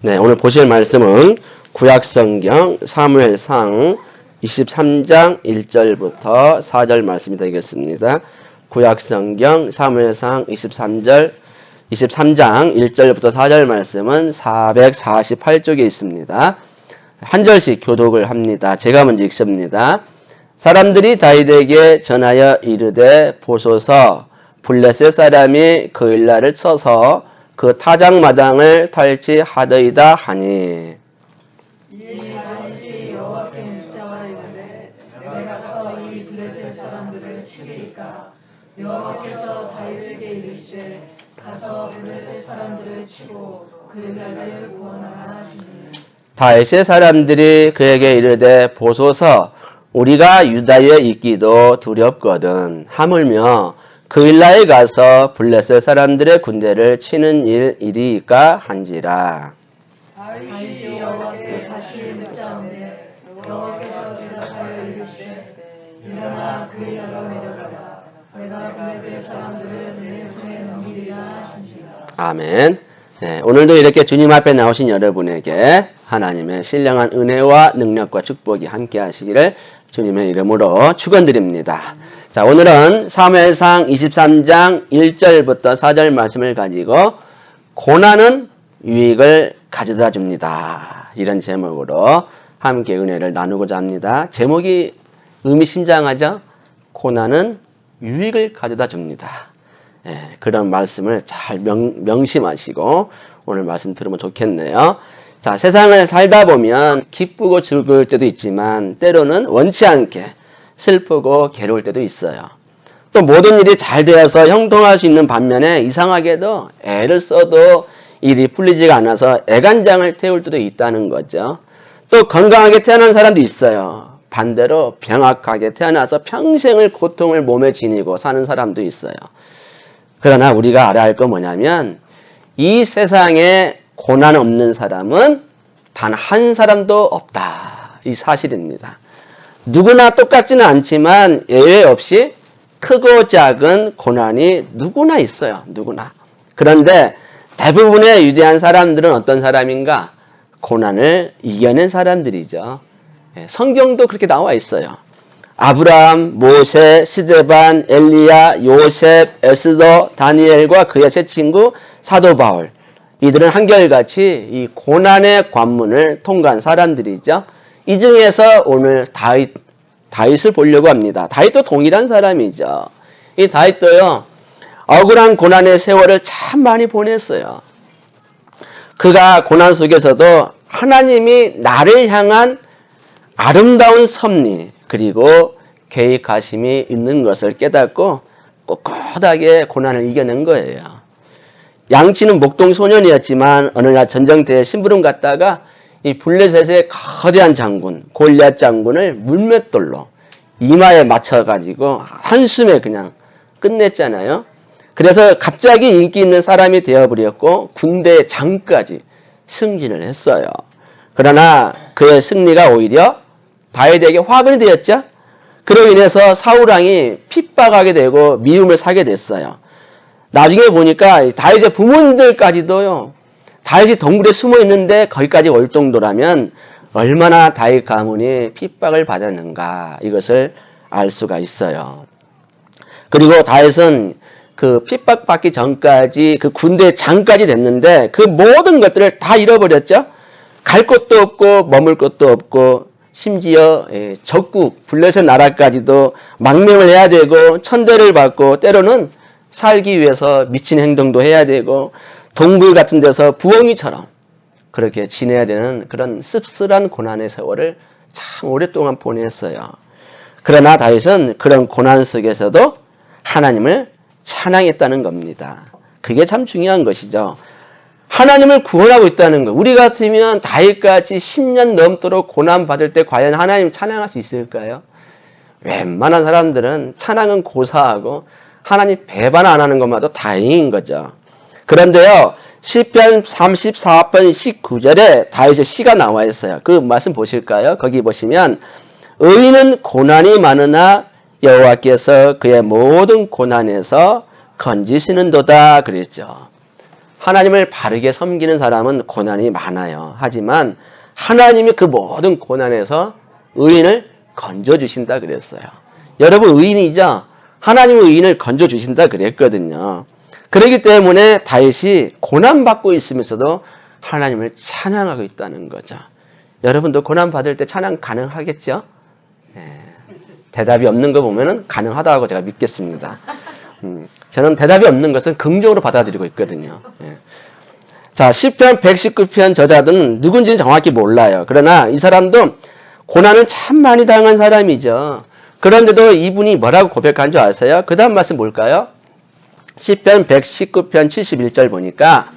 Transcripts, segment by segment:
네, 오늘 보실 말씀은 구약성경 사무엘상 23장 1절부터 4절 말씀이 되겠습니다. 구약성경 사무엘상 23장 1절부터 4절 말씀은 448쪽에 있습니다. 한 절씩 교독을 합니다. 제가 먼저 읽습니다. 사람들이 다윗에게 전하여 이르되 보소서 블레셋 사람이 그 일날을 쳐서 그 타작마당을 탈취하더이다 하니 이 다윗이 여호와께 묻자와 이르되 내가 가서 이 블레셋 사람들을 치리이까 여호와께서 다윗에게 이르시되 가서 블레셋 사람들을 치고 그 일날을 구원하라 하시니 다윗의 사람들이 그에게 이르되 보소서 우리가 유다에 있기도 두렵거든 하물며 그 일라에 가서 블레셋 사람들의 군대를 치는 일이니까 한지라. 다윗이 여호와께 다시 묻자오되 여호와께서 대답하여 이르시되 일어나 그 일하러 내려가라 내가 블레셋 사람들을 내 손에 넘기리라 하시니라. 아멘. 네, 오늘도 이렇게 주님 앞에 나오신 여러분에게 하나님의 신령한 은혜와 능력과 축복이 함께 하시기를 주님의 이름으로 축원드립니다. 자, 오늘은 사무엘상 23장 1절부터 4절 말씀을 가지고 고난은 유익을 가져다 줍니다. 이런 제목으로 함께 은혜를 나누고자 합니다. 제목이 의미심장하죠? 고난은 유익을 가져다 줍니다. 예, 그런 말씀을 잘 명심하시고 오늘 말씀 들으면 좋겠네요. 자, 세상을 살다 보면 기쁘고 즐거울 때도 있지만 때로는 원치 않게 슬프고 괴로울 때도 있어요. 또 모든 일이 잘 되어서 형통할 수 있는 반면에 이상하게도 애를 써도 일이 풀리지가 않아서 애간장을 태울 때도 있다는 거죠. 또 건강하게 태어난 사람도 있어요. 반대로 병약하게 태어나서 평생을 고통을 몸에 지니고 사는 사람도 있어요. 그러나 우리가 알아야 할 건 뭐냐면 이 세상에 고난 없는 사람은 단 한 사람도 없다. 이 사실입니다. 누구나 똑같지는 않지만 예외 없이 크고 작은 고난이 누구나 있어요. 누구나. 그런데 대부분의 위대한 사람들은 어떤 사람인가? 고난을 이겨낸 사람들이죠. 성경도 그렇게 나와 있어요. 아브라함, 모세, 스데반, 엘리야, 요셉, 에스더, 다니엘과 그의 세 친구 사도 바울. 이들은 한결같이 이 고난의 관문을 통과한 사람들이죠. 이 중에서 오늘 다윗을 보려고 합니다. 다윗도 동일한 사람이죠. 이 다윗도요, 억울한 고난의 세월을 참 많이 보냈어요. 그가 고난 속에서도 하나님이 나를 향한 아름다운 섭리, 그리고 계획하심이 있는 것을 깨닫고 꼿꼿하게 고난을 이겨낸 거예요. 양치는 목동 소년이었지만 어느 날 전쟁터에 심부름 갔다가 이 블레셋의 거대한 장군 골리앗 장군을 물맷돌로 이마에 맞춰가지고 한숨에 그냥 끝냈잖아요. 그래서 갑자기 인기 있는 사람이 되어버렸고 군대의 장까지 승진을 했어요. 그러나 그의 승리가 오히려 다윗에게 화근이 되었죠. 그로 인해서 사울왕이 핍박하게 되고 미움을 사게 됐어요. 나중에 보니까 다윗의 부모님들까지도요. 다윗이 동굴에 숨어 있는데 거기까지 올 정도라면 얼마나 다윗 가문이 핍박을 받았는가 이것을 알 수가 있어요. 그리고 다윗은 그 핍박받기 전까지 그 군대 장까지 됐는데 그 모든 것들을 다 잃어버렸죠. 갈 곳도 없고 머물 곳도 없고 심지어 적국 블레셋 나라까지도 망명을 해야 되고 천대를 받고 때로는 살기 위해서 미친 행동도 해야 되고 동굴 같은 데서 부엉이처럼 그렇게 지내야 되는 그런 씁쓸한 고난의 세월을 참 오랫동안 보냈어요. 그러나 다윗은 그런 고난 속에서도 하나님을 찬양했다는 겁니다. 그게 참 중요한 것이죠. 하나님을 구원하고 있다는 것. 우리 같으면 다윗같이 10년 넘도록 고난받을 때 과연 하나님 찬양할 수 있을까요? 웬만한 사람들은 찬양은 고사하고 하나님 배반 안 하는 것마도 다행인 거죠. 그런데요, 시편 34편 19절에 다윗의 시가 나와 있어요. 그 말씀 보실까요? 거기 보시면 의인은 고난이 많으나 여호와께서 그의 모든 고난에서 건지시는도다 그랬죠. 하나님을 바르게 섬기는 사람은 고난이 많아요. 하지만 하나님이 그 모든 고난에서 의인을 건져주신다 그랬어요. 여러분 의인이죠? 하나님은 의인을 건져주신다 그랬거든요. 그렇기 때문에 다윗이 고난받고 있으면서도 하나님을 찬양하고 있다는 거죠. 여러분도 고난받을 때 찬양 가능하겠죠? 대답이 없는 거 보면은 가능하다고 제가 믿겠습니다. 저는 대답이 없는 것은 긍정으로 받아들이고 있거든요. 자, 시편 119편 저자들은 누군지는 정확히 몰라요. 그러나 이 사람도 고난을 참 많이 당한 사람이죠. 그런데도 이분이 뭐라고 고백한 줄 아세요? 그 다음 말씀 뭘까요? 시편 119편 71절 보니까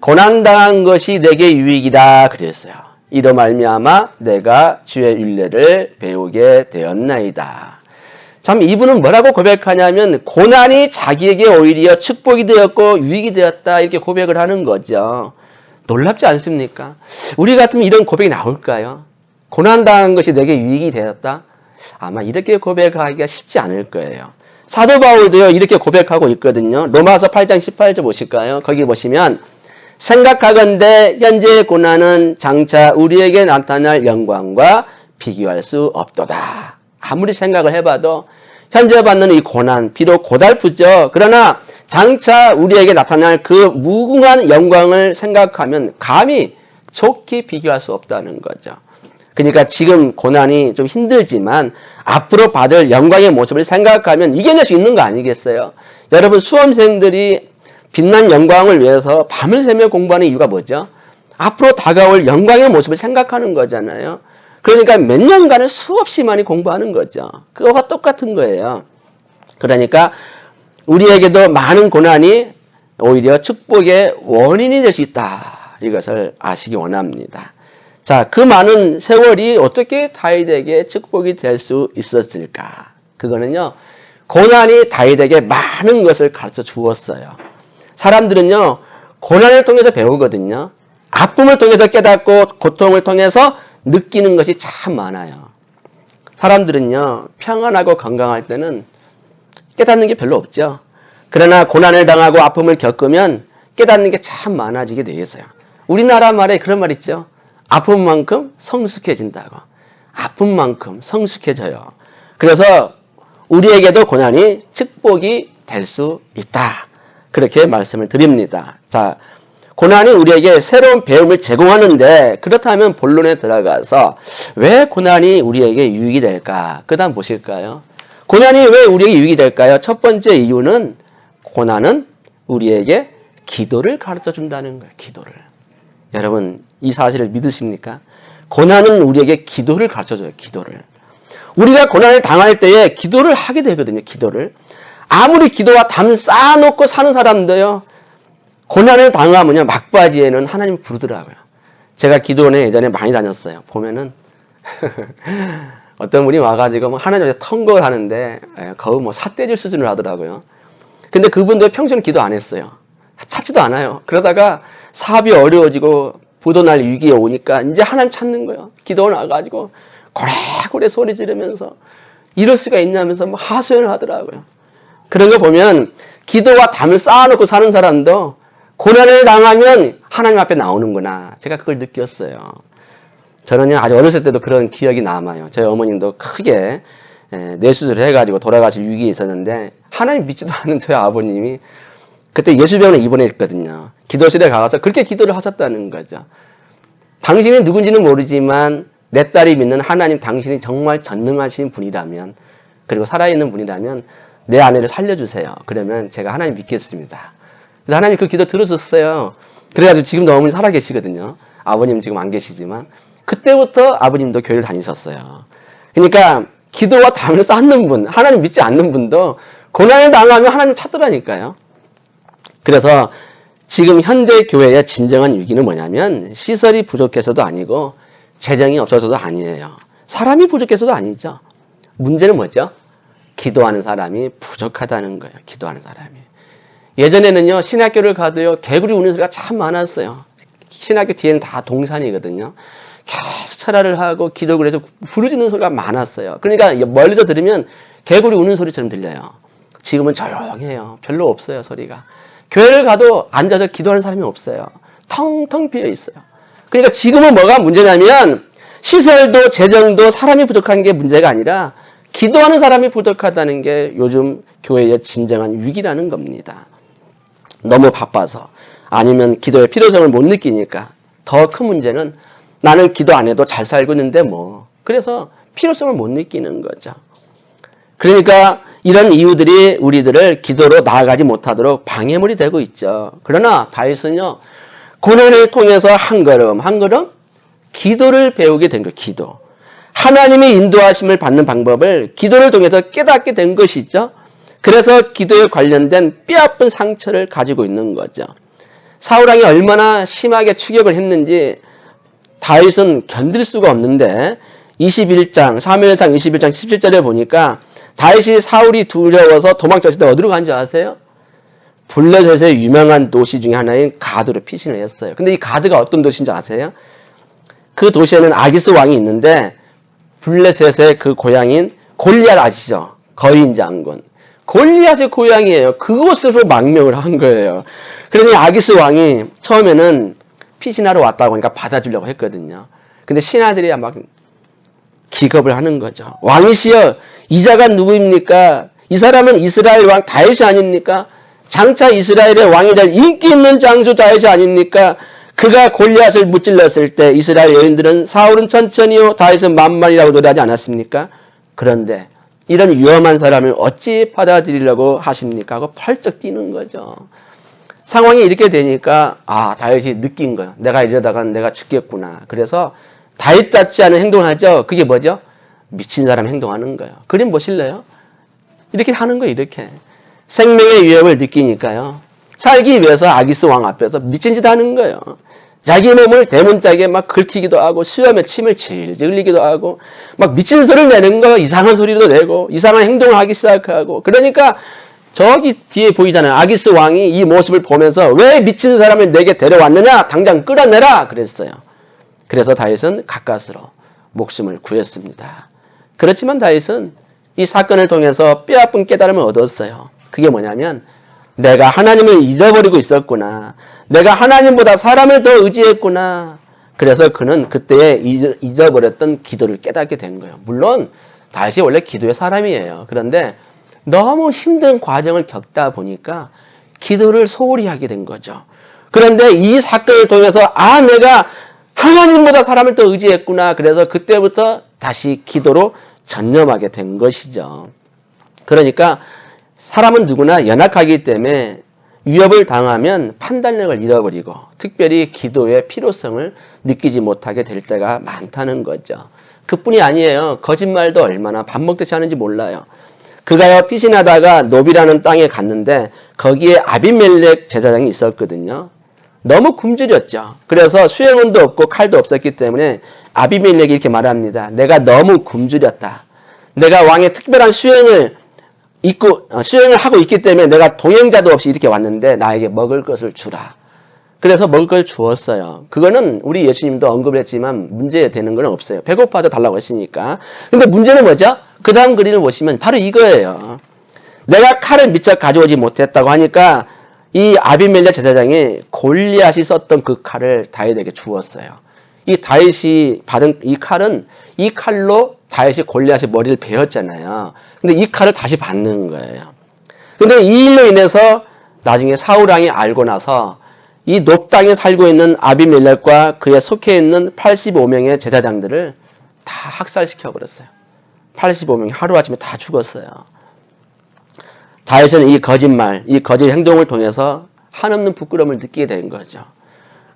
고난당한 것이 내게 유익이다 그랬어요. 이로 말미암아 내가 주의 율례를 배우게 되었나이다. 참 이분은 뭐라고 고백하냐면 고난이 자기에게 오히려 축복이 되었고 유익이 되었다 이렇게 고백을 하는 거죠. 놀랍지 않습니까? 우리 같으면 이런 고백이 나올까요? 고난당한 것이 내게 유익이 되었다? 아마 이렇게 고백하기가 쉽지 않을 거예요. 사도 바울도요 이렇게 고백하고 있거든요. 로마서 8장 18절 보실까요? 거기 보시면 생각하건대 현재의 고난은 장차 우리에게 나타날 영광과 비교할 수 없도다. 아무리 생각을 해봐도 현재 받는 이 고난 비록 고달프죠. 그러나 장차 우리에게 나타날 그 무궁한 영광을 생각하면 감히 좋게 비교할 수 없다는 거죠. 그러니까 지금 고난이 좀 힘들지만 앞으로 받을 영광의 모습을 생각하면 이겨낼 수 있는 거 아니겠어요? 여러분 수험생들이 빛난 영광을 위해서 밤을 새며 공부하는 이유가 뭐죠? 앞으로 다가올 영광의 모습을 생각하는 거잖아요. 그러니까 몇 년간을 수없이 많이 공부하는 거죠. 그거와 똑같은 거예요. 그러니까 우리에게도 많은 고난이 오히려 축복의 원인이 될 수 있다. 이것을 아시기 원합니다. 자, 그 많은 세월이 어떻게 다윗에게 축복이 될 수 있었을까? 그거는요, 고난이 다윗에게 많은 것을 가르쳐 주었어요. 사람들은요, 고난을 통해서 배우거든요. 아픔을 통해서 깨닫고 고통을 통해서 느끼는 것이 참 많아요. 사람들은요, 평안하고 건강할 때는 깨닫는 게 별로 없죠. 그러나 고난을 당하고 아픔을 겪으면 깨닫는 게 참 많아지게 되어 있어요. 우리나라 말에 그런 말 있죠. 아픈 만큼 성숙해진다고. 아픈 만큼 성숙해져요. 그래서 우리에게도 고난이 축복이 될 수 있다. 그렇게 말씀을 드립니다. 자, 고난이 우리에게 새로운 배움을 제공하는데 그렇다면 본론에 들어가서 왜 고난이 우리에게 유익이 될까? 그 다음 보실까요? 고난이 왜 우리에게 유익이 될까요? 첫 번째 이유는 고난은 우리에게 기도를 가르쳐 준다는 거예요. 기도를. 여러분 이 사실을 믿으십니까? 고난은 우리에게 기도를 가르쳐줘요. 기도를. 우리가 고난을 당할 때에 기도를 하게 되거든요. 기도를. 아무리 기도와 담 쌓아놓고 사는 사람도요. 고난을 당하면요. 막바지에는 하나님 부르더라고요. 제가 기도원에 예전에 많이 다녔어요. 보면은 어떤 분이 와가지고 뭐 하나님한테 턴걸 하는데 거의 뭐 삿대질 수준을 하더라고요. 근데 그분도 평소에는 기도 안 했어요. 찾지도 않아요. 그러다가 사업이 어려워지고 부도날 위기에 오니까 이제 하나님 찾는 거예요. 기도원 와가지고 고래고래 소리 지르면서 이럴 수가 있냐면서 뭐 하소연을 하더라고요. 그런 거 보면 기도와 담을 쌓아놓고 사는 사람도 고난을 당하면 하나님 앞에 나오는구나. 제가 그걸 느꼈어요. 저는요 아주 어렸을 때도 그런 기억이 남아요. 저희 어머님도 크게 뇌수술을 해가지고 돌아가실 위기에 있었는데 하나님 믿지도 않는 저희 아버님이 그때 예수병원에 입원했거든요. 기도실에 가서 그렇게 기도를 하셨다는 거죠. 당신이 누군지는 모르지만 내 딸이 믿는 하나님 당신이 정말 전능하신 분이라면 그리고 살아있는 분이라면 내 아내를 살려주세요. 그러면 제가 하나님 믿겠습니다. 그래서 하나님 그 기도 들으셨어요. 그래가지고 지금도 어머니 살아계시거든요. 아버님 지금 안 계시지만 그때부터 아버님도 교회를 다니셨어요. 그러니까 기도와 담을 쌓는 분, 하나님 믿지 않는 분도 고난을 당하면 하나님 찾더라니까요. 그래서 지금 현대 교회의 진정한 위기는 뭐냐면 시설이 부족해서도 아니고 재정이 없어서도 아니에요. 사람이 부족해서도 아니죠. 문제는 뭐죠? 기도하는 사람이 부족하다는 거예요. 기도하는 사람이. 예전에는요. 신학교를 가도요. 개구리 우는 소리가 참 많았어요. 신학교 뒤에는 다 동산이거든요. 계속 철야를 하고 기도를 해서 부르짖는 소리가 많았어요. 그러니까 멀리서 들으면 개구리 우는 소리처럼 들려요. 지금은 조용해요. 별로 없어요. 소리가. 교회를 가도 앉아서 기도하는 사람이 없어요. 텅텅 비어 있어요. 그러니까 지금은 뭐가 문제냐면 시설도 재정도 사람이 부족한 게 문제가 아니라 기도하는 사람이 부족하다는 게 요즘 교회의 진정한 위기라는 겁니다. 너무 바빠서 아니면 기도의 필요성을 못 느끼니까 더 큰 문제는 나는 기도 안 해도 잘 살고 있는데 뭐 그래서 필요성을 못 느끼는 거죠. 그러니까 이런 이유들이 우리들을 기도로 나아가지 못하도록 방해물이 되고 있죠. 그러나 다윗은요. 고난을 통해서 한 걸음 한 걸음 기도를 배우게 된 거예요. 기도. 하나님의 인도하심을 받는 방법을 기도를 통해서 깨닫게 된 것이죠. 그래서 기도에 관련된 뼈아픈 상처를 가지고 있는 거죠. 사울왕이 얼마나 심하게 추격을 했는지 다윗은 견딜 수가 없는데 21장 사무엘상 21장 17절에 보니까 다윗이 사울이 두려워서 도망쳤을 때 어디로 간 줄 아세요? 블레셋의 유명한 도시 중에 하나인 가드로 피신을 했어요. 근데 이 가드가 어떤 도시인지 아세요? 그 도시에는 아기스 왕이 있는데 블레셋의 그 고향인 골리앗 아시죠? 거인 장군. 골리앗의 고향이에요. 그곳으로 망명을 한 거예요. 그러니 아기스 왕이 처음에는 피신하러 왔다고 하니까 받아주려고 했거든요. 근데 신하들이 막 기겁을 하는 거죠. 왕이시여, 이 자가 누구입니까? 이 사람은 이스라엘 왕 다윗이 아닙니까? 장차 이스라엘의 왕이 될 인기 있는 장수 다윗이 아닙니까? 그가 골리앗을 무찔렀을 때 이스라엘 여인들은 사울은 천천히요 다윗은 만만이라고 노래하지 않았습니까? 그런데 이런 위험한 사람을 어찌 받아들이려고 하십니까? 하고 펄쩍 뛰는 거죠. 상황이 이렇게 되니까 다윗이 느낀 거예요. 내가 이러다간 내가 죽겠구나. 그래서 다윗답지 않은 행동을 하죠. 그게 뭐죠? 미친 사람 행동하는 거예요. 그림 보실래요? 이렇게 하는 거예요. 이렇게. 생명의 위협을 느끼니까요. 살기 위해서 아기스 왕 앞에서 미친 짓 하는 거예요. 자기 몸을 대문짝에 막 긁히기도 하고 수염에 침을 질질 흘리기도 하고 막 미친 소리를 내는 거 이상한 소리도 내고 이상한 행동을 하기 시작하고 그러니까 저기 뒤에 보이잖아요. 아기스 왕이 이 모습을 보면서 왜 미친 사람을 내게 데려왔느냐? 당장 끌어내라! 그랬어요. 그래서 다윗은 가까스로 목숨을 구했습니다. 그렇지만 다윗은 이 사건을 통해서 뼈아픈 깨달음을 얻었어요. 그게 뭐냐면 내가 하나님을 잊어버리고 있었구나. 내가 하나님보다 사람을 더 의지했구나. 그래서 그는 그때에 잊어버렸던 기도를 깨닫게 된 거예요. 물론 다윗이 원래 기도의 사람이에요. 그런데 너무 힘든 과정을 겪다 보니까 기도를 소홀히 하게 된 거죠. 그런데 이 사건을 통해서 내가 하나님보다 사람을 더 의지했구나. 그래서 그때부터 다시 기도로 전념하게 된 것이죠. 그러니까 사람은 누구나 연약하기 때문에 위협을 당하면 판단력을 잃어버리고 특별히 기도의 필요성을 느끼지 못하게 될 때가 많다는 거죠. 그뿐이 아니에요. 거짓말도 얼마나 밥 먹듯이 하는지 몰라요. 그가요 피신하다가 노비라는 땅에 갔는데 거기에 아비멜렉 제사장이 있었거든요. 너무 굶주렸죠. 그래서 수행원도 없고 칼도 없었기 때문에 아비멜렉이 이렇게 말합니다. 내가 너무 굶주렸다. 내가 왕의 특별한 수행을 하고 있기 때문에 내가 동행자도 없이 이렇게 왔는데 나에게 먹을 것을 주라. 그래서 먹을 걸 주었어요. 그거는 우리 예수님도 언급을 했지만 문제되는 건 없어요. 배고파도 달라고 했으니까. 근데 문제는 뭐죠? 그 다음 그림을 보시면 바로 이거예요. 내가 칼을 미처 가져오지 못했다고 하니까 이 아비멜렉 제사장이 골리앗이 썼던 그 칼을 다윗에게 주었어요. 이 다윗이 받은 이 칼은 이 칼로 다윗이 골리앗의 머리를 베었잖아요. 근데 이 칼을 다시 받는 거예요. 근데 이 일로 인해서 나중에 사울왕이 알고 나서 이 높 땅에 살고 있는 아비멜렉과 그에 속해 있는 85명의 제사장들을 다 학살시켜 버렸어요. 85명이 하루아침에 다 죽었어요. 다윗은 이 거짓말, 이 거짓 행동을 통해서 한없는 부끄러움을 느끼게 된 거죠.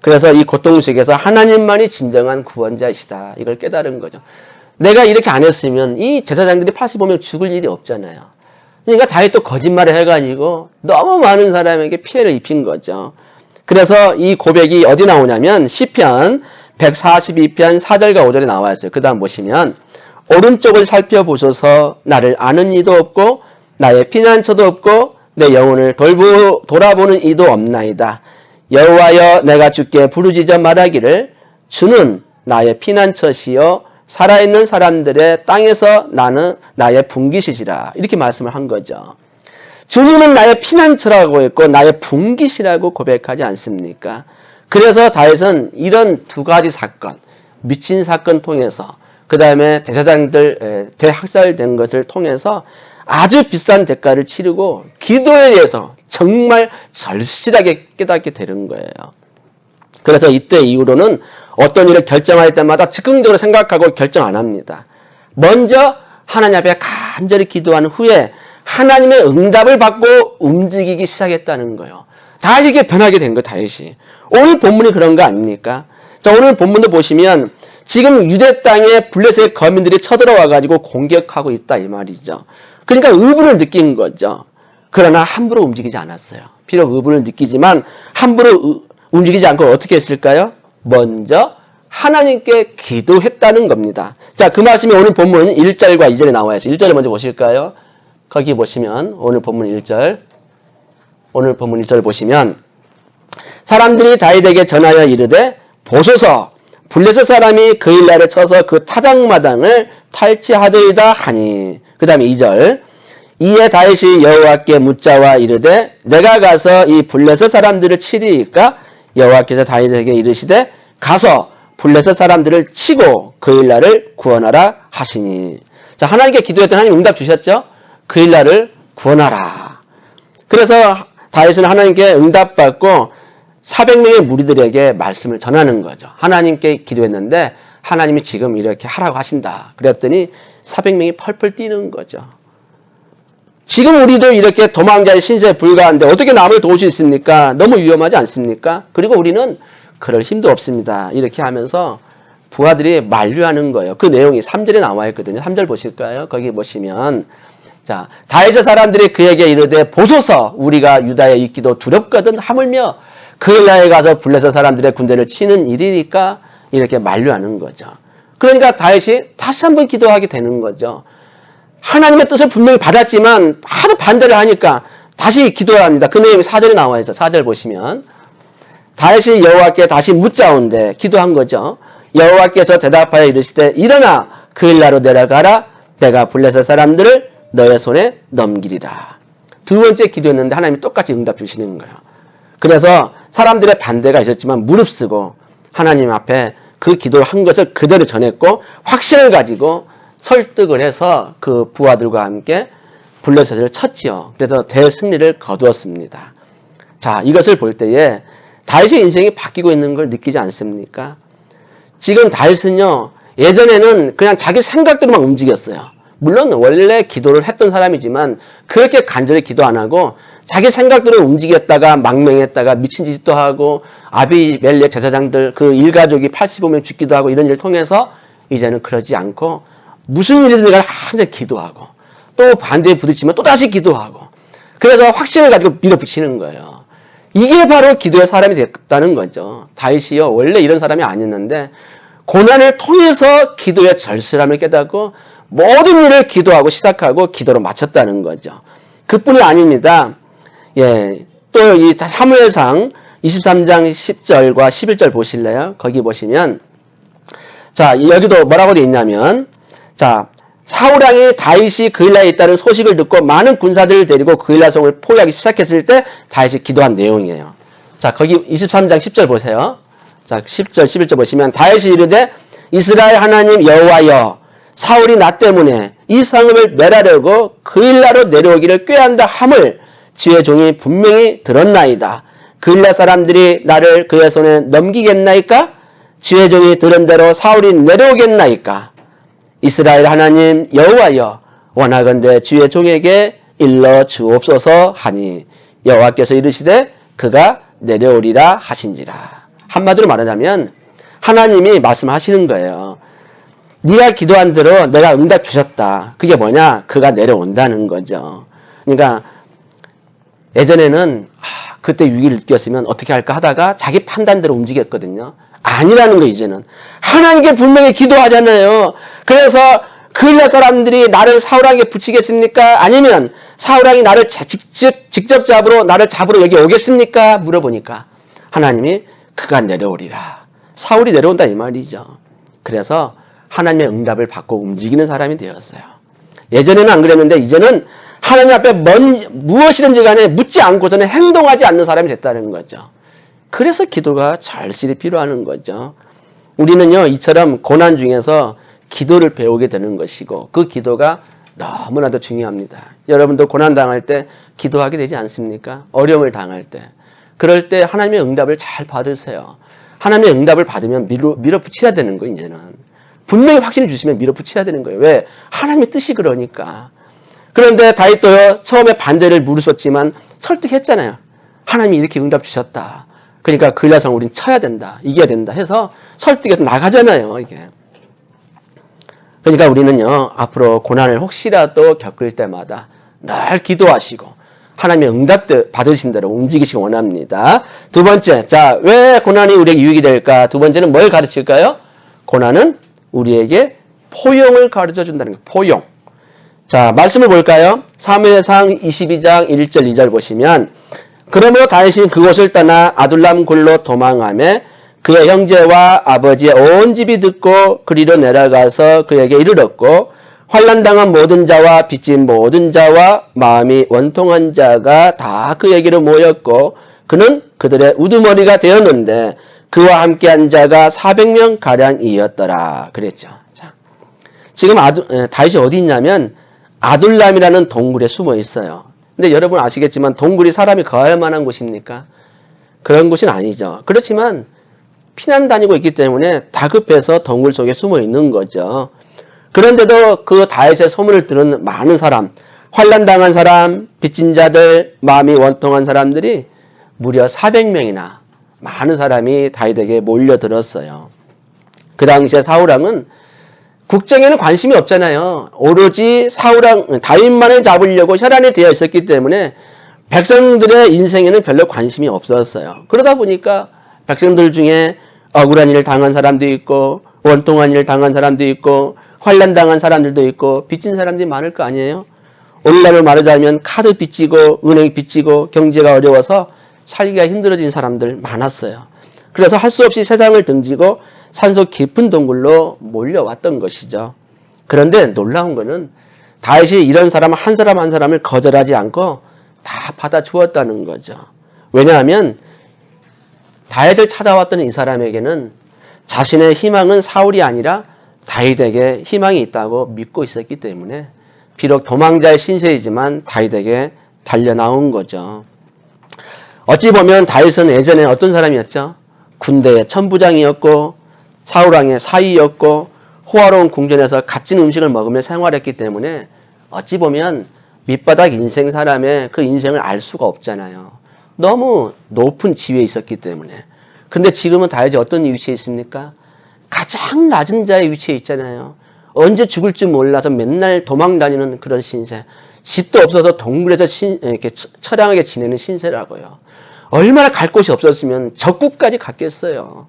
그래서 이 고통 속에서 하나님만이 진정한 구원자이시다. 이걸 깨달은 거죠. 내가 이렇게 안 했으면 이 제사장들이 85명 죽을 일이 없잖아요. 그러니까 다윗도 거짓말을 해가지고 너무 많은 사람에게 피해를 입힌 거죠. 그래서 이 고백이 어디 나오냐면 시편 142편 4절과 5절에 나와 있어요. 그 다음 보시면 오른쪽을 살펴보소서 나를 아는 이도 없고 나의 피난처도 없고 내 영혼을 돌아보는 이도 없나이다. 여호와여 내가 주께 부르짖어 말하기를 주는 나의 피난처시여 살아있는 사람들의 땅에서 나는 나의 분깃이시라. 이렇게 말씀을 한 거죠. 주님은 나의 피난처라고 했고 나의 분깃이라고 고백하지 않습니까? 그래서 다윗은 이런 두 가지 사건, 미친 사건 통해서 그 다음에 제사장들 대학살된 것을 통해서 아주 비싼 대가를 치르고 기도에 의해서 정말 절실하게 깨닫게 되는 거예요. 그래서 이때 이후로는 어떤 일을 결정할 때마다 즉흥적으로 생각하고 결정 안 합니다. 먼저 하나님 앞에 간절히 기도한 후에 하나님의 응답을 받고 움직이기 시작했다는 거예요. 다 이게 변하게 된 거예요, 다윗이. 오늘 본문이 그런 거 아닙니까? 자, 오늘 본문도 보시면 지금 유대 땅에 블레셋의 거민들이 쳐들어와가지고 공격하고 있다 이 말이죠. 그러니까 의분을 느낀 거죠. 그러나 함부로 움직이지 않았어요. 비록 의분을 느끼지만 함부로 움직이지 않고 어떻게 했을까요? 먼저 하나님께 기도했다는 겁니다. 자, 그 말씀이 오늘 본문 1절과 2절에 나와요. 1절을 먼저 보실까요? 거기 보시면 오늘 본문 1절 보시면 사람들이 다윗에게 전하여 이르되 보소서 블레셋 사람이 그 일날에 쳐서 그 타작마당을 탈취하더이다 하니. 그 다음에 2절 이에 다윗이 여호와께 묻자와 이르되 내가 가서 이 블레셋 사람들을 치리이까? 여호와께서 다윗에게 이르시되 가서 블레셋 사람들을 치고 그 일날을 구원하라 하시니. 자, 하나님께 기도했더니 하나님 응답 주셨죠? 그 일날을 구원하라. 그래서 다윗은 하나님께 응답받고 400명의 무리들에게 말씀을 전하는 거죠. 하나님께 기도했는데 하나님이 지금 이렇게 하라고 하신다. 그랬더니 400명이 펄펄 뛰는 거죠. 지금 우리도 이렇게 도망자의 신세에 불과한데 어떻게 남을 도울 수 있습니까? 너무 위험하지 않습니까? 그리고 우리는 그럴 힘도 없습니다. 이렇게 하면서 부하들이 만류하는 거예요. 그 내용이 3절에 나와 있거든요. 3절 보실까요? 거기 보시면 자, 다윗의 사람들이 그에게 이르되 보소서 우리가 유다에 있기도 두렵거든 하물며 그 일날에 가서 블레셋 사람들의 군대를 치는 일이니까 이렇게 만류하는 거죠. 그러니까 다윗이 다시 한번 기도하게 되는 거죠. 하나님의 뜻을 분명히 받았지만 하도 반대를 하니까 다시 기도해야 합니다. 그 내용이 4절에 나와 있어요. 4절 보시면 다윗이 여호와께 다시 묻자온데 기도한 거죠. 여호와께서 대답하여 이르시되 일어나 그 일나로 내려가라. 내가 블레셋 사람들을 너의 손에 넘기리라. 두 번째 기도했는데 하나님이 똑같이 응답 주시는 거예요. 그래서 사람들의 반대가 있었지만 무릅쓰고 하나님 앞에 그 기도를 한 것을 그대로 전했고 확신을 가지고 설득을 해서 그 부하들과 함께 블레셋을 쳤지요. 그래서 대승리를 거두었습니다. 자, 이것을 볼 때에 다윗의 인생이 바뀌고 있는 걸 느끼지 않습니까? 지금 다윗은요, 예전에는 그냥 자기 생각대로만 움직였어요. 물론 원래 기도를 했던 사람이지만 그렇게 간절히 기도 안 하고 자기 생각대로 움직였다가 망명했다가 미친 짓도 하고 아비멜렉 제사장들 그 일가족이 85명 죽기도 하고 이런 일을 통해서 이제는 그러지 않고 무슨 일이든 내가 항상 기도하고 또 반대에 부딪히면 또 다시 기도하고 그래서 확신을 가지고 밀어붙이는 거예요. 이게 바로 기도의 사람이 됐다는 거죠. 다윗이요 원래 이런 사람이 아니었는데 고난을 통해서 기도의 절실함을 깨닫고 모든 일을 기도하고 시작하고 기도로 마쳤다는 거죠. 그뿐이 아닙니다. 예, 또 이 사무엘상 23장 10절과 11절 보실래요? 거기 보시면 자 여기도 뭐라고 돼 있냐면 자 사울왕이 다윗이 그일라에 있다는 소식을 듣고 많은 군사들을 데리고 그일라 성을 포위하기 시작했을 때 다윗이 기도한 내용이에요. 자 거기 23장 10절 보세요. 자 10절 11절 보시면 다윗이 이르되 이스라엘 하나님 여호와여 사울이 나 때문에 이 성읍을 멸하려고 그일라로 내려오기를 꾀한다 함을 주의 종이 분명히 들었나이다. 그일라 사람들이 나를 그의 손에 넘기겠나이까? 주의 종이 들은 대로 사울이 내려오겠나이까? 이스라엘 하나님 여호와여 원하건대 주의 종에게 일러 주옵소서 하니 여호와께서 이르시되 그가 내려오리라 하신지라. 한마디로 말하자면 하나님이 말씀하시는 거예요. 네가 기도한 대로 내가 응답 주셨다. 그게 뭐냐? 그가 내려온다는 거죠. 그러니까 예전에는 그때 위기를 느꼈으면 어떻게 할까 하다가 자기 판단대로 움직였거든요. 아니라는 거 이제는. 하나님께 분명히 기도하잖아요. 그래서 그일라 사람들이 나를 사울왕에게 붙이겠습니까? 아니면 사울왕이 나를 직접 잡으러 나를 잡으러 여기 오겠습니까? 물어보니까 하나님이 그가 내려오리라. 사울이 내려온다 이 말이죠. 그래서 하나님의 응답을 받고 움직이는 사람이 되었어요. 예전에는 안 그랬는데 이제는 하나님 앞에 무엇이든지 간에 묻지 않고서는 행동하지 않는 사람이 됐다는 거죠. 그래서 기도가 절실히 필요한 거죠. 우리는요, 이처럼 고난 중에서 기도를 배우게 되는 것이고 그 기도가 너무나도 중요합니다. 여러분도 고난 당할 때 기도하게 되지 않습니까? 어려움을 당할 때. 그럴 때 하나님의 응답을 잘 받으세요. 하나님의 응답을 받으면 밀어붙여야 되는 거예요, 이제는. 분명히 확신을 주시면 밀어붙여야 되는 거예요. 왜? 하나님의 뜻이 그러니까. 그런데 다윗도요, 처음에 반대를 무르셨지만 설득했잖아요. 하나님이 이렇게 응답 주셨다. 그러니까 그일라성 우린 쳐야 된다. 이겨야 된다 해서 설득해서 나가잖아요, 이게. 그러니까 우리는요, 앞으로 고난을 혹시라도 겪을 때마다 늘 기도하시고 하나님의 응답 받으신 대로 움직이시기 원합니다. 두 번째, 자, 왜 고난이 우리에게 유익이 될까? 두 번째는 뭘 가르칠까요? 고난은 우리에게 포용을 가르쳐 준다는 거예요. 포용. 자, 말씀을 볼까요? 사무엘상 22장 1절 2절 보시면 그러므로 다윗이 그곳을 떠나 아둘람 굴로 도망하며 그의 형제와 아버지의 온 집이 듣고 그리로 내려가서 그에게 이르렀고 환난당한 모든 자와 빚진 모든 자와 마음이 원통한 자가 다 그에게로 모였고 그는 그들의 우두머리가 되었는데 그와 함께한 자가 400명 가량이었더라. 그랬죠. 자, 지금 다윗이 어디 있냐면 아둘람이라는 동굴에 숨어 있어요. 근데 여러분 아시겠지만 동굴이 사람이 거할 만한 곳입니까? 그런 곳은 아니죠. 그렇지만 피난 다니고 있기 때문에 다급해서 동굴 속에 숨어 있는 거죠. 그런데도 그 다윗의 소문을 들은 많은 사람, 환난당한 사람, 빚진 자들, 마음이 원통한 사람들이 무려 400명이나 많은 사람이 다윗에게 몰려들었어요. 그 당시에 사울왕은 국정에는 관심이 없잖아요. 오로지 다윗만을 잡으려고 혈안이 되어 있었기 때문에 백성들의 인생에는 별로 관심이 없었어요. 그러다 보니까 백성들 중에 억울한 일을 당한 사람도 있고 원통한 일을 당한 사람도 있고 환난당한 사람들도 있고 빚진 사람들이 많을 거 아니에요. 오늘날로 말하자면 카드 빚지고 은행 빚지고 경제가 어려워서 살기가 힘들어진 사람들 많았어요. 그래서 할 수 없이 세상을 등지고 산속 깊은 동굴로 몰려왔던 것이죠. 그런데 놀라운 거는 다윗이 이런 사람 한 사람을 거절하지 않고 다 받아주었다는 거죠. 왜냐하면 다윗을 찾아왔던 이 사람에게는 자신의 희망은 사울이 아니라 다윗에게 희망이 있다고 믿고 있었기 때문에 비록 도망자의 신세이지만 다윗에게 달려나온 거죠. 어찌 보면 다윗은 예전에 어떤 사람이었죠? 군대의 천부장이었고 사울왕의 사위였고 호화로운 궁전에서 값진 음식을 먹으며 생활했기 때문에 어찌 보면 밑바닥 인생 사람의 그 인생을 알 수가 없잖아요. 너무 높은 지위에 있었기 때문에. 근데 지금은 다윗이 어떤 위치에 있습니까? 가장 낮은 자의 위치에 있잖아요. 언제 죽을지 몰라서 맨날 도망다니는 그런 신세. 집도 없어서 동굴에서 이렇게 처량하게 지내는 신세라고요. 얼마나 갈 곳이 없었으면 적국까지 갔겠어요.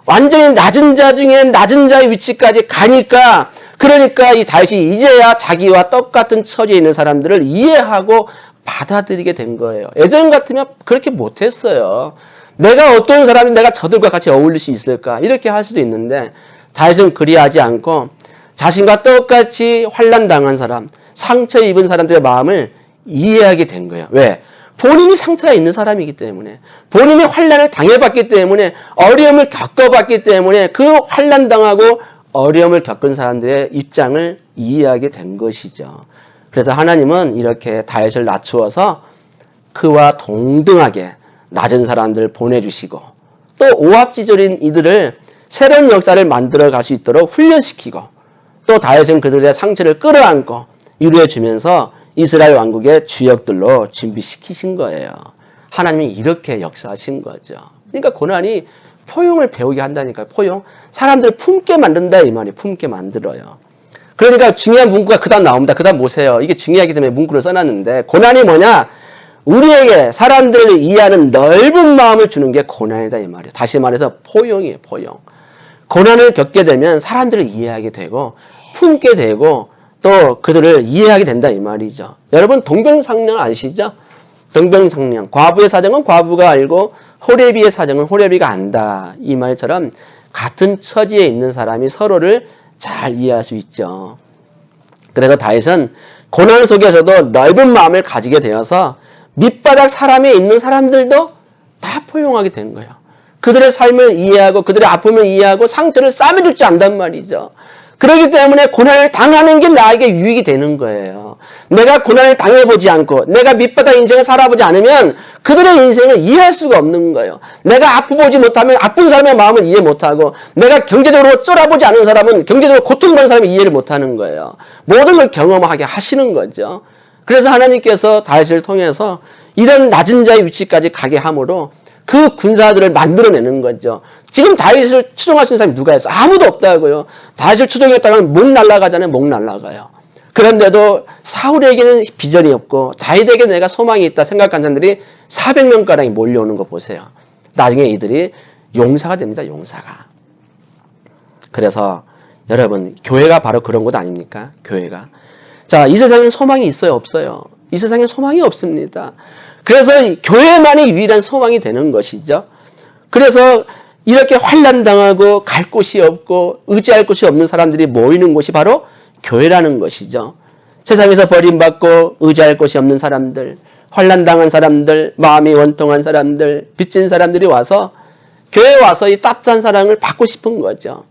완전히 낮은 자 중에 낮은 자의 위치까지 가니까 그러니까 이 다윗이 이제야 자기와 똑같은 처지에 있는 사람들을 이해하고 받아들이게 된 거예요. 예전 같으면 그렇게 못했어요. 내가 어떤 사람이 내가 저들과 같이 어울릴 수 있을까 이렇게 할 수도 있는데 다윗은 그리하지 않고 자신과 똑같이 환난당한 사람, 상처 입은 사람들의 마음을 이해하게 된 거예요. 왜? 본인이 상처가 있는 사람이기 때문에 본인이 환난을 당해봤기 때문에 어려움을 겪어봤기 때문에 그 환난당하고 어려움을 겪은 사람들의 입장을 이해하게 된 것이죠. 그래서 하나님은 이렇게 다윗을 낮추어서 그와 동등하게 낮은 사람들을 보내주시고 또 오합지졸인 이들을 새로운 역사를 만들어 갈 수 있도록 훈련시키고 또 다윗은 그들의 상처를 끌어안고 위로해주면서 이스라엘 왕국의 주역들로 준비시키신 거예요. 하나님이 이렇게 역사하신 거죠. 그러니까 고난이 포용을 배우게 한다니까요. 포용. 사람들을 품게 만든다 이 말이 품게 만들어요. 그러니까 중요한 문구가 그다음 나옵니다. 그다음 보세요. 이게 중요하기 때문에 문구를 써놨는데 고난이 뭐냐? 우리에게 사람들을 이해하는 넓은 마음을 주는 게 고난이다 이 말이에요. 다시 말해서 포용이에요. 포용. 고난을 겪게 되면 사람들을 이해하게 되고 품게 되고 또 그들을 이해하게 된다 이 말이죠. 여러분 동병상련 아시죠? 동병상련. 과부의 사정은 과부가 알고 호레비의 사정은 호레비가 안다. 이 말처럼 같은 처지에 있는 사람이 서로를 잘 이해할 수 있죠. 그래서 다윗은 고난 속에서도 넓은 마음을 가지게 되어서 밑바닥 사람에 있는 사람들도 다 포용하게 되는 거예요. 그들의 삶을 이해하고 그들의 아픔을 이해하고 상처를 싸매줄 줄 안단 말이죠. 그렇기 때문에 고난을 당하는 게 나에게 유익이 되는 거예요. 내가 고난을 당해보지 않고 내가 밑바닥 인생을 살아보지 않으면 그들의 인생을 이해할 수가 없는 거예요. 내가 아프보지 못하면 아픈 사람의 마음을 이해 못하고 내가 경제적으로 쫄아보지 않은 사람은 경제적으로 고통받는 사람을 이해를 못하는 거예요. 모든 걸 경험하게 하시는 거죠. 그래서 하나님께서 다윗을 통해서 이런 낮은 자의 위치까지 가게 함으로 그 군사들을 만들어내는 거죠. 지금 다윗을 추종할 수 있는 사람이 누가 있어? 아무도 없다고요. 다윗을 추종했다가는 목 날아가잖아요. 목 날아가요. 그런데도 사울에게는 비전이 없고 다윗에게 내가 소망이 있다 생각한 사람들이 400명가량이 몰려오는 거 보세요. 나중에 이들이 용사가 됩니다. 용사가. 그래서 여러분 교회가 바로 그런 곳 아닙니까? 교회가. 자, 이 세상엔 소망이 있어요? 없어요? 이 세상엔 소망이 없습니다. 그래서 교회만이 유일한 소망이 되는 것이죠. 그래서 이렇게 환난당하고 갈 곳이 없고 의지할 곳이 없는 사람들이 모이는 곳이 바로 교회라는 것이죠. 세상에서 버림받고 의지할 곳이 없는 사람들, 환난당한 사람들, 마음이 원통한 사람들, 빚진 사람들이 와서 교회에 와서 이 따뜻한 사랑을 받고 싶은 거죠.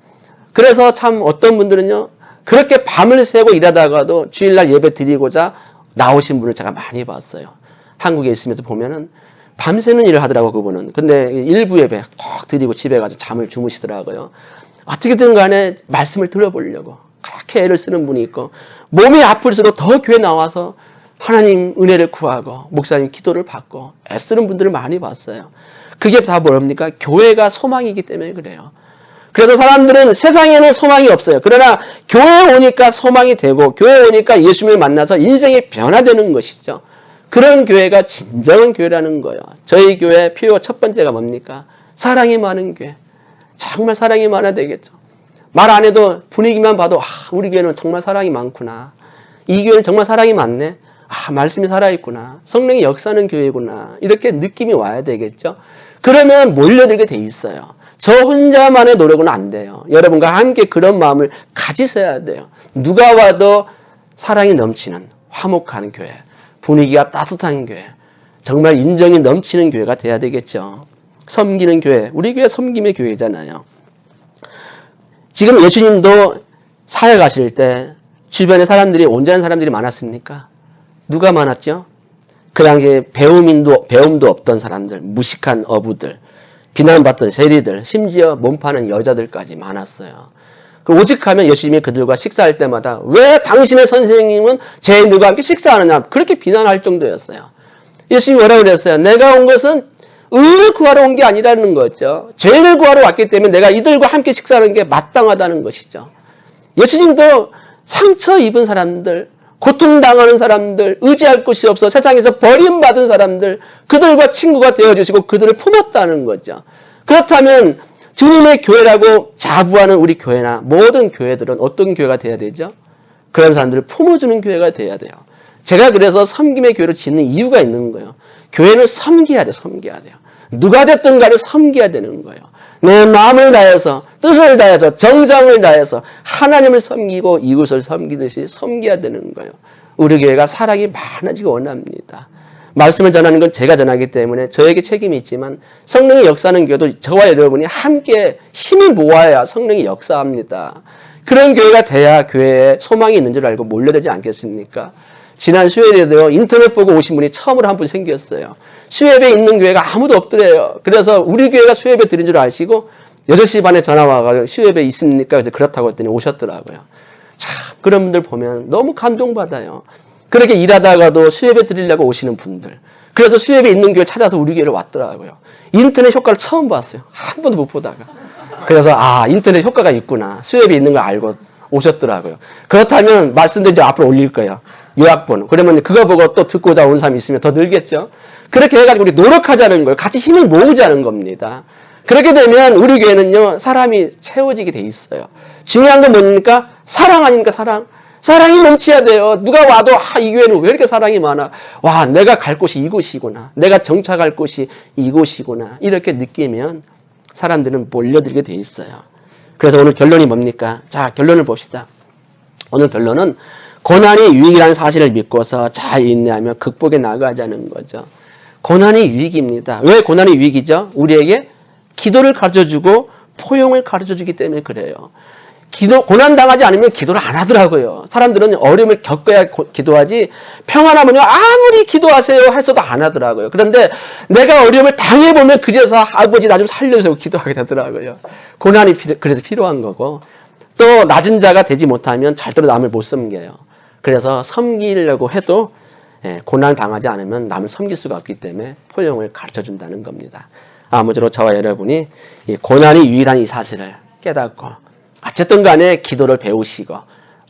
그래서 참 어떤 분들은요, 그렇게 밤을 새고 일하다가도 주일날 예배 드리고자 나오신 분을 제가 많이 봤어요. 한국에 있으면서 보면은 밤새는 일을 하더라고 그분은. 근데 일부 예배 톡 드리고 집에 가서 잠을 주무시더라고요. 어떻게든 간에 말씀을 들어보려고 그렇게 애를 쓰는 분이 있고 몸이 아플수록 더 교회 나와서 하나님 은혜를 구하고 목사님 기도를 받고 애쓰는 분들을 많이 봤어요. 그게 다 뭡니까? 교회가 소망이기 때문에 그래요. 그래서 사람들은 세상에는 소망이 없어요. 그러나 교회에 오니까 소망이 되고 교회에 오니까 예수님을 만나서 인생이 변화되는 것이죠. 그런 교회가 진정한 교회라는 거예요. 저희 교회 필요 첫 번째가 뭡니까? 사랑이 많은 교회. 정말 사랑이 많아야 되겠죠. 말 안 해도 분위기만 봐도 우리 교회는 정말 사랑이 많구나. 이 교회는 정말 사랑이 많네. 말씀이 살아있구나. 성령이 역사하는 교회구나. 이렇게 느낌이 와야 되겠죠. 그러면 몰려들게 돼 있어요. 저 혼자만의 노력은 안 돼요. 여러분과 함께 그런 마음을 가지셔야 돼요. 누가 와도 사랑이 넘치는 화목한 교회. 분위기가 따뜻한 교회, 정말 인정이 넘치는 교회가 돼야 되겠죠. 섬기는 교회, 우리 교회 섬김의 교회잖아요. 지금 예수님도 사역하실 때 주변에 사람들이 온전한 사람들이 많았습니까? 누가 많았죠? 그 당시에 배움도 없던 사람들, 무식한 어부들, 비난받던 세리들, 심지어 몸파는 여자들까지 많았어요. 오직하면 예수님이 그들과 식사할 때마다 왜 당신의 선생님은 죄인들과 함께 식사하느냐 그렇게 비난할 정도였어요. 예수님이 뭐라고 그랬어요? 내가 온 것은 의를 구하러 온 게 아니라는 거죠. 죄를 구하러 왔기 때문에 내가 이들과 함께 식사하는 게 마땅하다는 것이죠. 예수님도 상처 입은 사람들, 고통당하는 사람들, 의지할 곳이 없어 세상에서 버림받은 사람들, 그들과 친구가 되어주시고 그들을 품었다는 거죠. 그렇다면 주님의 교회라고 자부하는 우리 교회나 모든 교회들은 어떤 교회가 돼야 되죠? 그런 사람들을 품어주는 교회가 돼야 돼요. 제가 그래서 섬김의 교회를 짓는 이유가 있는 거예요. 교회는 섬겨야 돼요. 섬겨야 돼요. 누가 됐든 간에 섬겨야 되는 거예요. 내 마음을 다해서 뜻을 다해서 정성을 다해서 하나님을 섬기고 이웃을 섬기듯이 섬겨야 되는 거예요. 우리 교회가 사랑이 많아지기 원합니다. 말씀을 전하는 건 제가 전하기 때문에 저에게 책임이 있지만 성령이 역사하는 교회도 저와 여러분이 함께 힘을 모아야 성령이 역사합니다. 그런 교회가 돼야 교회에 소망이 있는 줄 알고 몰려들지 않겠습니까? 지난 수요일에도 인터넷 보고 오신 분이 처음으로 한 분 생겼어요. 수요예배 있는 교회가 아무도 없더래요. 그래서 우리 교회가 수요예배 드린 줄 아시고 6시 반에 전화 와가지고 수요예배 있습니까? 그래서 그렇다고 했더니 오셨더라고요. 참 그런 분들 보면 너무 감동받아요. 그렇게 일하다가도 수예배 드리려고 오시는 분들. 그래서 수예배 있는 교회 찾아서 우리 교회를 왔더라고요. 인터넷 효과를 처음 봤어요. 한 번도 못 보다가. 그래서 인터넷 효과가 있구나. 수예배 있는 걸 알고 오셨더라고요. 그렇다면 말씀도 이제 앞으로 올릴 거예요. 요약본. 그러면 그거 보고 또 듣고자 온 사람이 있으면 더 늘겠죠. 그렇게 해가지고 우리 노력하자는 거예요. 같이 힘을 모으자는 겁니다. 그렇게 되면 우리 교회는요. 사람이 채워지게 돼 있어요. 중요한 건 뭡니까? 사랑 아닙니까? 사랑. 사랑이 넘쳐야 돼요. 누가 와도 이 교회는 왜 이렇게 사랑이 많아? 와, 내가 갈 곳이 이곳이구나. 내가 정착할 곳이 이곳이구나. 이렇게 느끼면 사람들은 몰려들게 돼 있어요. 그래서 오늘 결론이 뭡니까? 자, 결론을 봅시다. 오늘 결론은 고난이 유익이라는 사실을 믿고서 잘 인내하며 극복해 나가자는 거죠. 고난이 유익입니다. 왜 고난이 유익이죠? 우리에게 기도를 가르쳐주고 포용을 가르쳐주기 때문에 그래요. 고난 당하지 않으면 기도를 안 하더라고요. 사람들은 어려움을 겪어야 기도하지, 평안하면요, 아무리 기도하세요 했어도 안 하더라고요. 그런데 내가 어려움을 당해보면 그제서 아버지 나 좀 살려주세요 기도하게 되더라고요. 고난이 그래서 필요한 거고, 또 낮은 자가 되지 못하면 절대로 남을 못 섬겨요. 그래서 섬기려고 해도 고난 당하지 않으면 남을 섬길 수가 없기 때문에 포용을 가르쳐준다는 겁니다. 아무쪼록 저와 여러분이 이 고난이 유일한 이 사실을 깨닫고 어쨌든 간에 기도를 배우시고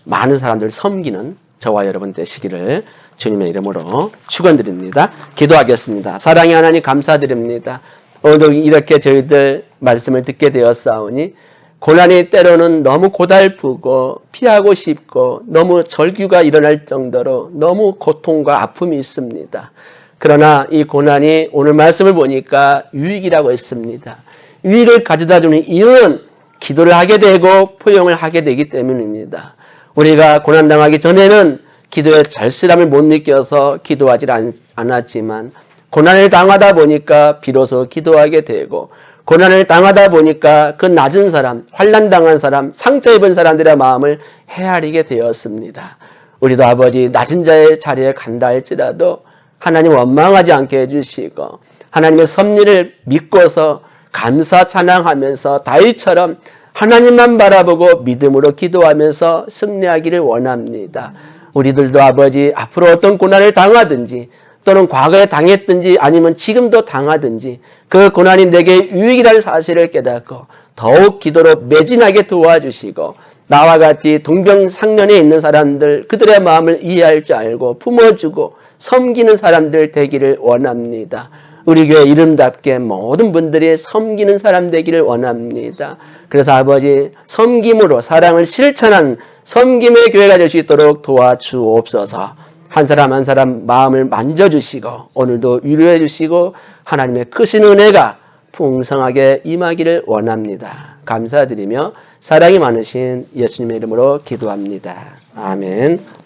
많은 사람들을 섬기는 저와 여러분 되시기를 주님의 이름으로 축원드립니다. 기도하겠습니다. 사랑의 하나님 감사드립니다. 오늘도 이렇게 저희들 말씀을 듣게 되었사오니 고난이 때로는 너무 고달프고 피하고 싶고 너무 절규가 일어날 정도로 너무 고통과 아픔이 있습니다. 그러나 이 고난이 오늘 말씀을 보니까 유익이라고 했습니다. 유익을 가져다 주는 이유는 기도를 하게 되고 포용을 하게 되기 때문입니다. 우리가 고난당하기 전에는 기도의 절실함을 못 느껴서 기도하지 않았지만 고난을 당하다 보니까 비로소 기도하게 되고 고난을 당하다 보니까 그 낮은 사람, 환난당한 사람, 상처 입은 사람들의 마음을 헤아리게 되었습니다. 우리도 아버지 낮은 자의 자리에 간다 할지라도 하나님 원망하지 않게 해주시고 하나님의 섭리를 믿고서 감사 찬양하면서 다윗처럼 하나님만 바라보고 믿음으로 기도하면서 승리하기를 원합니다. 우리들도 아버지 앞으로 어떤 고난을 당하든지 또는 과거에 당했든지 아니면 지금도 당하든지 그 고난이 내게 유익이라는 사실을 깨닫고 더욱 기도로 매진하게 도와주시고 나와 같이 동병상련에 있는 사람들 그들의 마음을 이해할 줄 알고 품어주고 섬기는 사람들 되기를 원합니다. 우리 교회 이름답게 모든 분들이 섬기는 사람 되기를 원합니다. 그래서 아버지 섬김으로 사랑을 실천한 섬김의 교회가 될 수 있도록 도와주옵소서. 한 사람 한 사람 마음을 만져주시고 오늘도 위로해 주시고 하나님의 크신 은혜가 풍성하게 임하기를 원합니다. 감사드리며 사랑이 많으신 예수님의 이름으로 기도합니다. 아멘.